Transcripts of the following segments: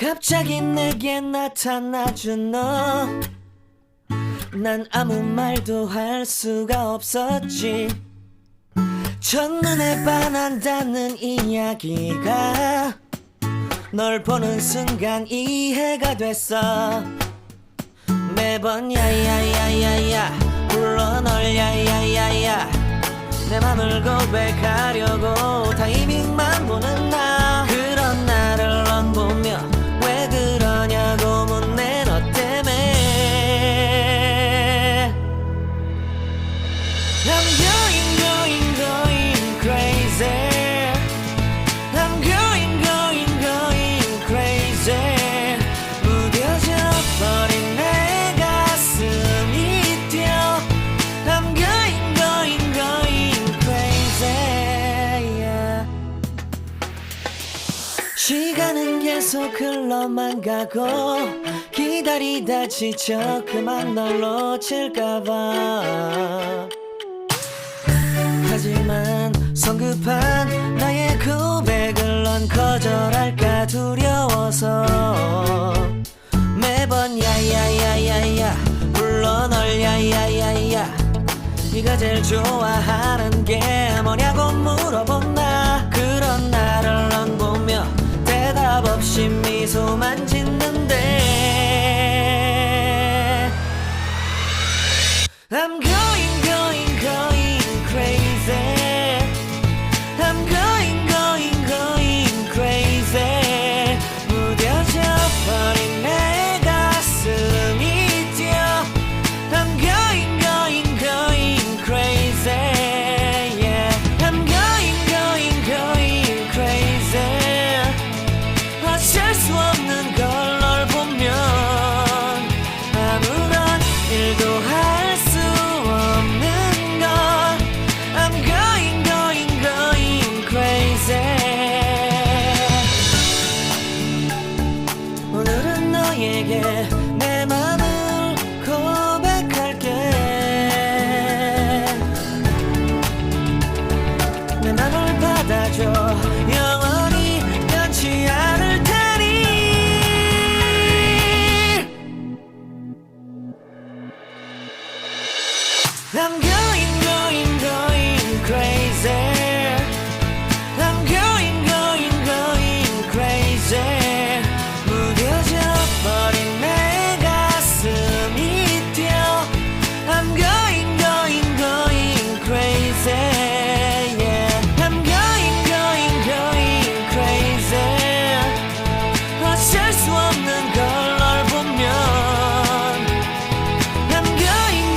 갑자기 내게 나타나준 너, 난 아무 말도 할 수가 없었지. 첫눈에 반한다는 이야기가 널 보는 순간 이해가 됐어. 매번 야야야야야 불러 널 야야야야, 내 맘을 고백하려고 타이밍만 보는 나. 그런 나를 넌 보며 왜 그러냐고 묻네. 너 때문에 I'm going crazy. I'm going crazy. 무뎌져 버린 내 가슴이 뛰어. I'm going crazy, yeah. 시간은 계속 흘러만 가고 기다리다 지쳐 그만 널 놓칠까봐. 하지만 성급한 나의 고백을 넌 거절할까 두려워서 매번 야야야야야 불러 널 야야야야, 네가 제일 좋아하는 게 뭐냐고 물어본 나. 그런 나를 넌 보며 대답 없이 미소만 짓는데 I'm going crazy. I'm going crazy. 무뎌져 버린 내 가슴이 뛰어. I'm going crazy, yeah. I'm going crazy. 어쩔 수 없는 걸 널 보면 아무런 일도 할 수 없는 걸. I'm going crazy. 오늘은 너에게 내 맘을 고백할게. 내 맘을 받아줘. 영원히 변치 않을 테니. I'm going crazy. I'm going crazy. 무뎌져 버린 내 가슴이 뛰어. I'm going crazy, yeah. I'm going crazy. 어쩔 수 없는 걸 널 보면 I'm going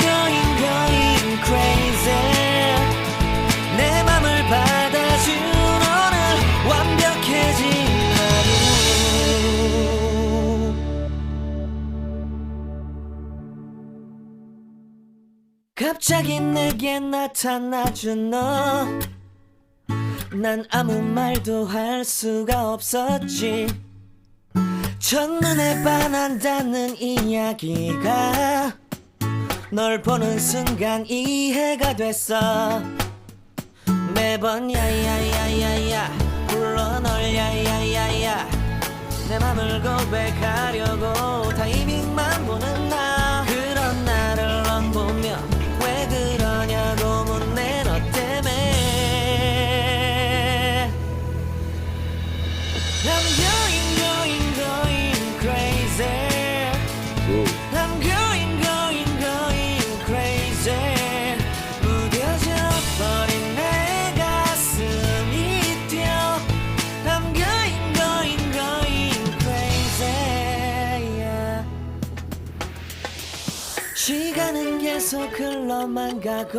crazy. 내 맘을 받아준 오늘 완벽해진 하루. 갑자기 내게 나타나준 너, 난 아무 말도 할 수가 없었지. 첫눈에 반한다는 이야기가 널 보는 순간 이해가 됐어. 매번 야야야야야 불러 널 야야야야, 내 맘을 고백하려고 타이밍만 보는 나. 그런 나를 넌 보며 왜 그러냐고 묻네. 너 때문에 I'm going crazy. I'm going crazy. 무뎌져 버린 내 가슴이 뛰어. I'm going crazy, yeah. 시간은 계속 흘러만 가고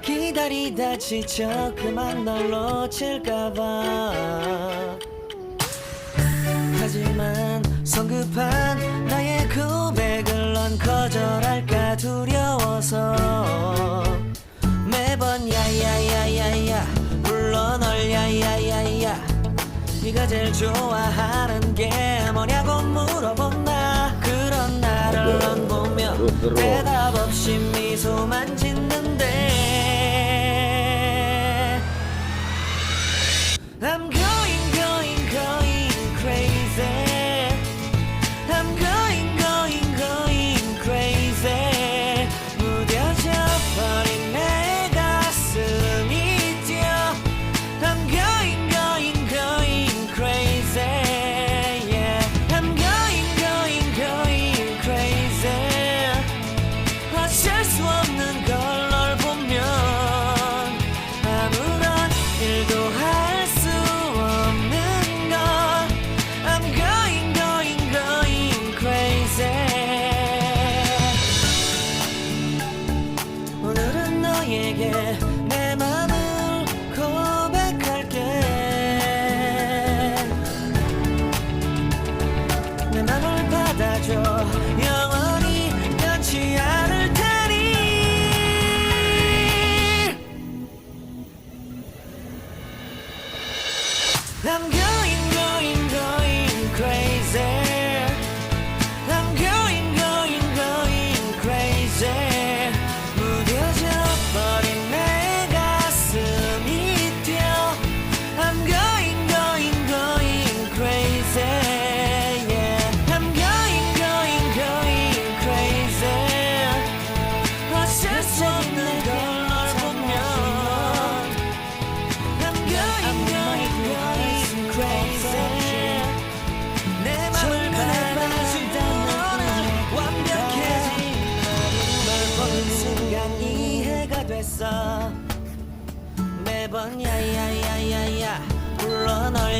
기다리다 지쳐 그만 널 놓칠까봐. 하지만 성급한 나의 고백을 넌 거절할까 두려워서 매번 야야야야야 불러 널 야야야야, 네가 제일 좋아하는 게 뭐냐고 물어본 나. 그런 나를 넌 보며 대답 없이 미소만 짓는데 I'm going crazy.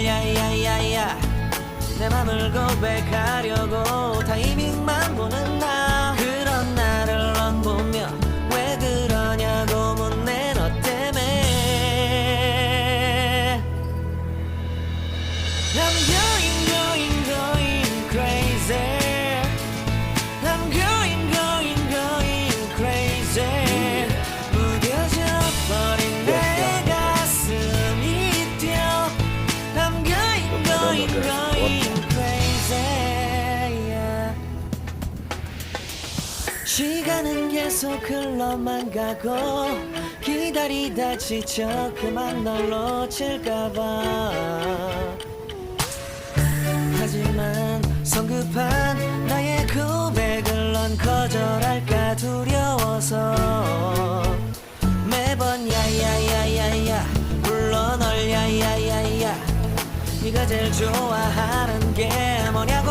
야야야야 내 맘을 고백하려고 타이밍만 보는 나 그런 나를 넌 보며 왜 그러냐고 묻네 너 때문에 I'm going crazy I'm going crazy 무뎌져 버린 내 가슴이 뛰어 I'm going crazy yeah. 시간은 계속 흘러만 가고 기다리다 지쳐 그만 널 놓칠까봐 하지만 성급한 나의 고백을 넌 거절할까 두려워서 매번 야야야야야 불러 널 야야야야 네가 제일 좋아하는 게 뭐냐고